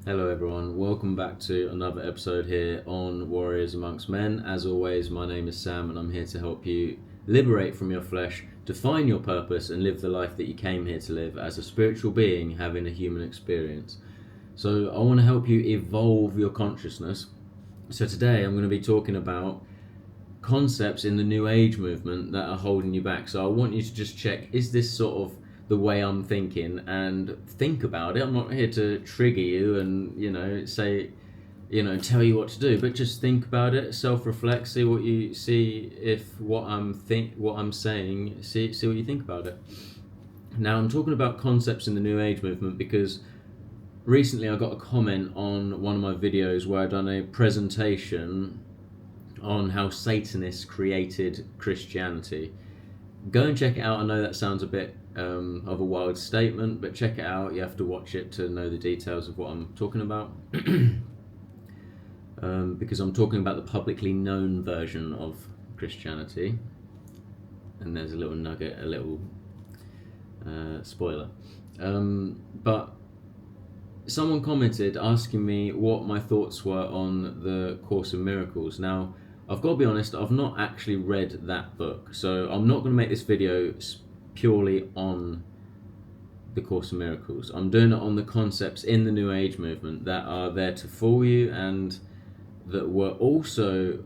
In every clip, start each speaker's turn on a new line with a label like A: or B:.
A: Hello, everyone. Welcome back to another episode here on Warriors Amongst Men. As always, my name is Sam, and I'm here to help you liberate from your flesh, define your purpose, and live the life that you came here to live as a spiritual being having a human experience. So, I want to help you evolve your consciousness. So, today I'm going to be talking about concepts in the New Age movement that are holding you back. So, I want you to just check, is this sort of the way I'm thinking, and think about it. I'm not here to trigger you and say, tell you what to do, but just think about it, self-reflect, see what you see, if what I'm saying, see what you think about it. Now, I'm talking about concepts in the New Age movement because recently I got a comment on one of my videos where I'd done a presentation on how Satanists created Christianity. Go and check it out. I know that sounds a bit of a wild statement, but check it out. You have to watch it to know the details of what I'm talking about. Because I'm talking about the publicly known version of Christianity. And there's a little nugget, a little spoiler. But someone commented asking me what my thoughts were on the Course in Miracles. Now, I've got to be honest, I've not actually read that book, so I'm not going to make this video purely on the Course in Miracles. I'm doing it on the concepts in the New Age movement that are there to fool you and that were also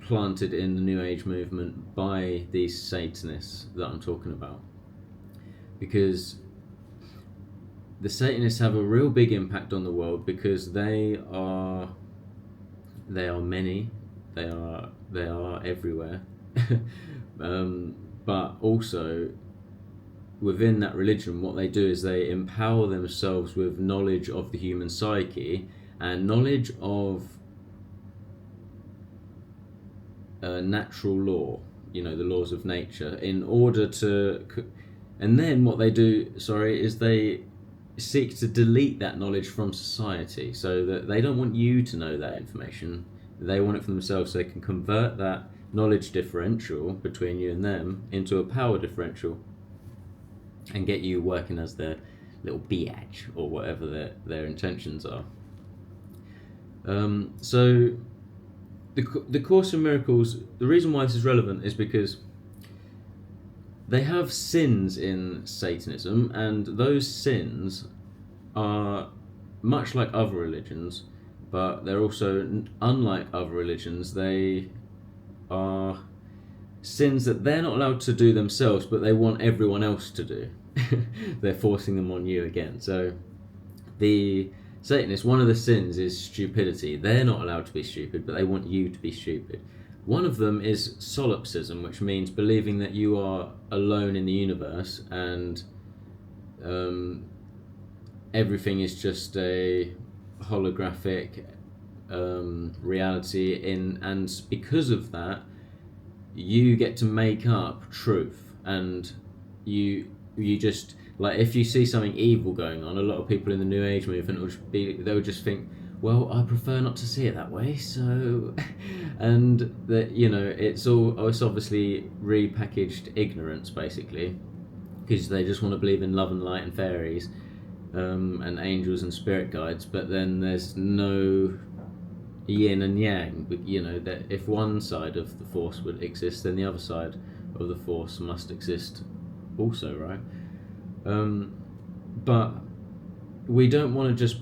A: planted in the New Age movement by these Satanists that I'm talking about. Because the Satanists have a real big impact on the world because they are many. They are everywhere. But also within that religion, what they do is they empower themselves with knowledge of the human psyche and knowledge of natural law, the laws of nature, in order to, and then what they do, is they seek to delete that knowledge from society, so that they don't want you to know that information. They want it for themselves, so they can convert that knowledge differential between you and them into a power differential and get you working as their little biatch or whatever their intentions are. So the Course in Miracles, the reason why this is relevant is because they have sins in Satanism, and those sins are much like other religions, but they're also, unlike other religions, they are sins that they're not allowed to do themselves, but they want everyone else to do. They're forcing them on you again. So the Satanists, one of the sins is stupidity. They're not allowed to be stupid, but they want you to be stupid. One of them is solipsism, which means believing that you are alone in the universe and everything is just a holographic reality, and because of that you get to make up truth, and you just, like, if you see something evil going on, a lot of people in the New Age movement they'll just think, well, I prefer not to see it that way, so and that, it's obviously repackaged ignorance, basically, because they just want to believe in love and light and fairies and angels and spirit guides, but then there's no yin and yang. But that if one side of the force would exist, then the other side of the force must exist also, right? But we don't want to just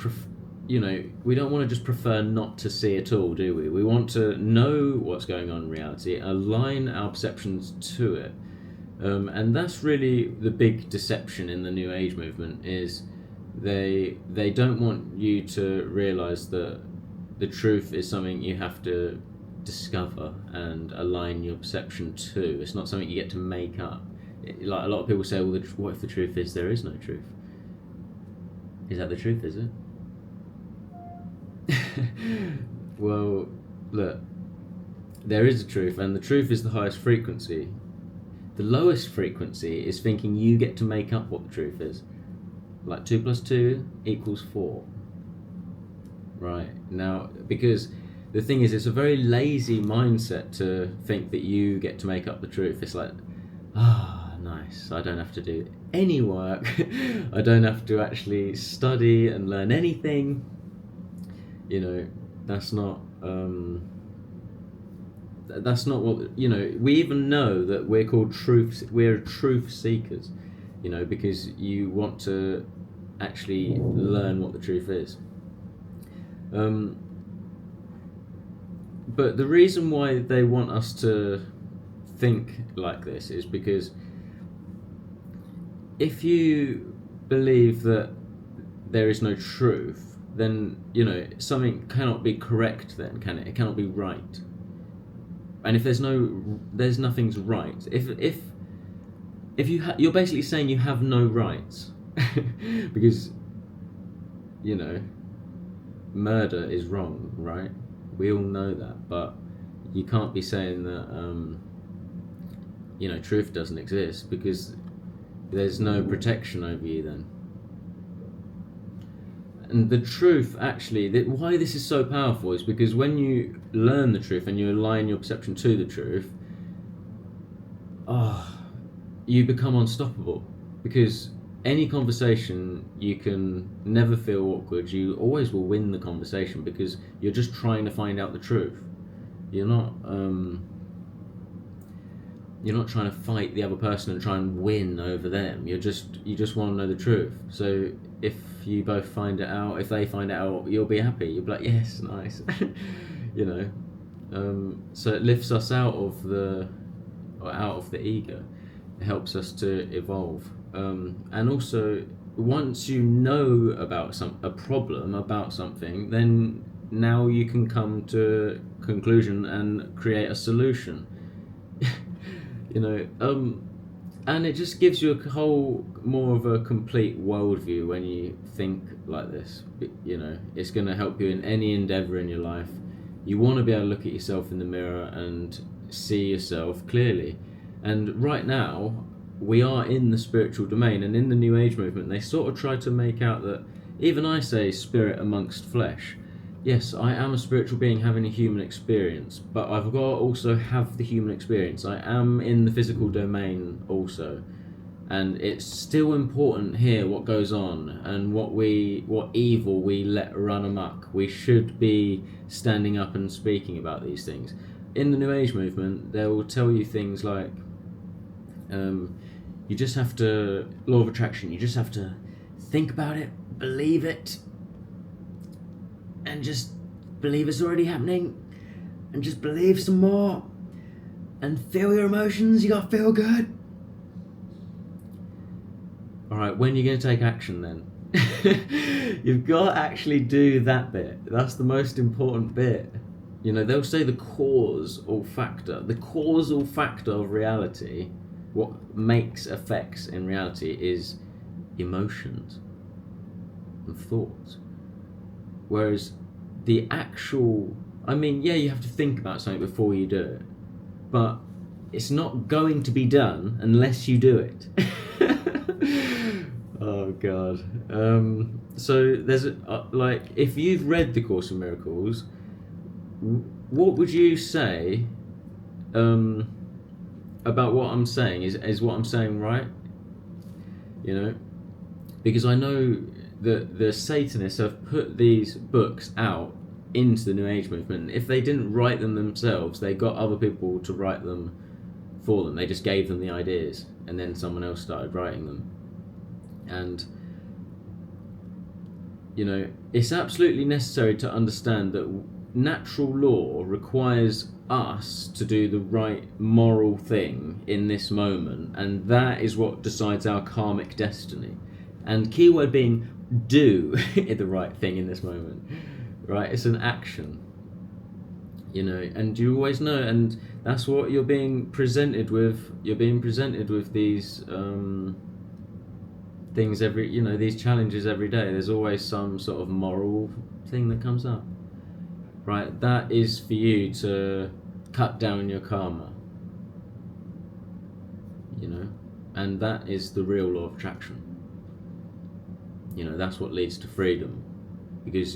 A: prefer not to see at all, do we? We want to know what's going on in reality, align our perceptions to it, and that's really the big deception in the New Age movement. Is they don't want you to realize that the truth is something you have to discover and align your perception to. It's not something you get to make up. Like a lot of people say, well, what if the truth is there is no truth? Is that the truth, is it? Well, look, there is a truth, and the truth is the highest frequency. The lowest frequency is thinking you get to make up what the truth is. Like 2 + 2 = 4. Right, now, because the thing is, it's a very lazy mindset to think that you get to make up the truth. It's like, nice, I don't have to do any work. I don't have to actually study and learn anything. You know, that's not that's not what, you know. We even know that we're called we're truth seekers, you know, because you want to actually learn what the truth is. But the reason why they want us to think like this is because if you believe that there is no truth, then, you know, something cannot be correct then, can it? It cannot be right. And if there's nothing's right. If you're basically saying you have no rights, because, you know, murder is wrong, right? We all know that, but you can't be saying that, you know, truth doesn't exist, because there's no protection over you then. And the truth, actually, why this is so powerful is because when you learn the truth and you align your perception to the truth, you become unstoppable. Because any conversation, you can never feel awkward. You always will win the conversation because you're just trying to find out the truth. You're not trying to fight the other person and try and win over them. You just want to know the truth. So if you both find it out, if they find it out, you'll be happy. You'll be like, yes, nice. You know. So it lifts us out of the ego. It helps us to evolve. And also, once you know about a problem about something, then now you can come to a conclusion and create a solution. You know, and it just gives you a whole more of a complete worldview when you think like this. You know, it's going to help you in any endeavor in your life. You want to be able to look at yourself in the mirror and see yourself clearly. And right now, we are in the spiritual domain, and in the New Age movement, they sort of try to make out that even I say spirit amongst flesh. Yes, I am a spiritual being having a human experience, but I've got to also have the human experience. I am in the physical domain also, and it's still important here what goes on and what evil we let run amok. We should be standing up and speaking about these things. In the New Age movement, they will tell you things like, you just have to, law of attraction, you just have to think about it, believe it, and just believe it's already happening, and just believe some more, and feel your emotions. You gotta feel good. Alright, when are you going to take action then? You've got to actually do that bit. That's the most important bit. You know, they'll say the causal factor of reality, what makes effects in reality, is emotions and thoughts. Whereas the actual, I mean, yeah, you have to think about something before you do it, but it's not going to be done unless you do it. Oh God. So there's like, if you've read the Course in Miracles, what would you say about what I'm saying? Is what I'm saying right? You know, because I know that the Satanists have put these books out into the New Age movement. If they didn't write them themselves, they got other people to write them for them. They just gave them the ideas, and then someone else started writing them. And, you know, it's absolutely necessary to understand that natural law requires us to do the right moral thing in this moment, and that is what decides our karmic destiny. And keyword being do the right thing in this moment, right? It's an action, you know, and you always know, and that's what you're being presented with. You're being presented with these things these challenges every day. There's always some sort of moral thing that comes up, right? That is for you to cut down your karma, you know, and that is the real law of attraction. You know, that's what leads to freedom. Because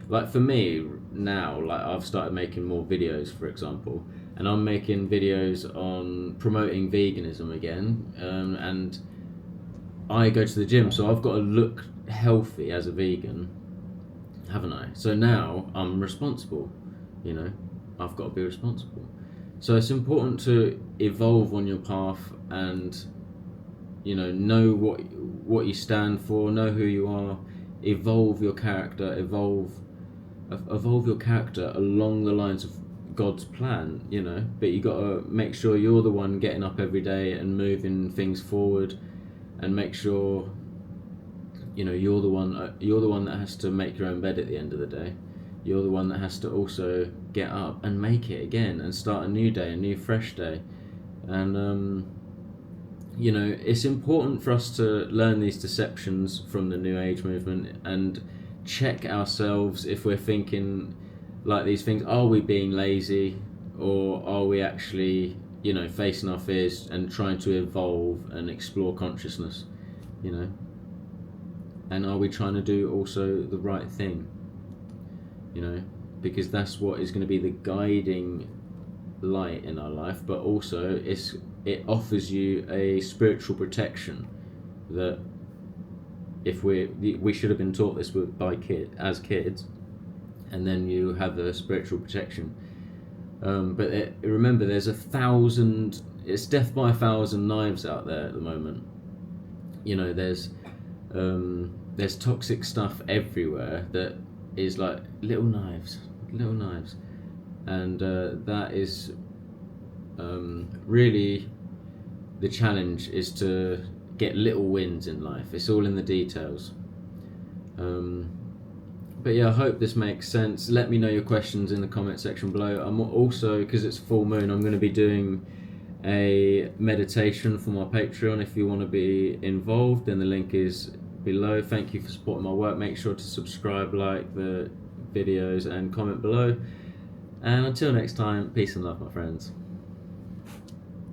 A: like for me now, like I've started making more videos, for example, and I'm making videos on promoting veganism again, and I go to the gym, so I've got to look healthy as a vegan. haven't I? So now I'm responsible, you know, I've got to be responsible. So it's important to evolve on your path and, you know what you stand for, know who you are, evolve your character, evolve your character along the lines of God's plan, you know. But you got to make sure you're the one getting up every day and moving things forward, and make sure, you know, you're the one that has to make your own bed at the end of the day. You're the one that has to also get up and make it again and start a new day, a new fresh day. And you know, it's important for us to learn these deceptions from the New Age movement and check ourselves if we're thinking like these things. Are we being lazy, or are we actually, you know, facing our fears and trying to evolve and explore consciousness, you know? And are we trying to do also the right thing, you know? Because that's what is going to be the guiding light in our life, but also it offers you a spiritual protection that if we should have been taught this as kids, and then you have the spiritual protection. But remember, there's it's death by 1,000 knives out there at the moment. You know, there's toxic stuff everywhere that is like little knives, and that is really the challenge, is to get little wins in life. It's all in the details. But yeah, I hope this makes sense. Let me know your questions in the comment section below. I'm also, because it's full moon, I'm going to be doing a meditation for my Patreon. If you want to be involved, then the link is below. Thank you for supporting my work. Make sure to subscribe, like the videos, and comment below. And until next time, peace and love, my friends.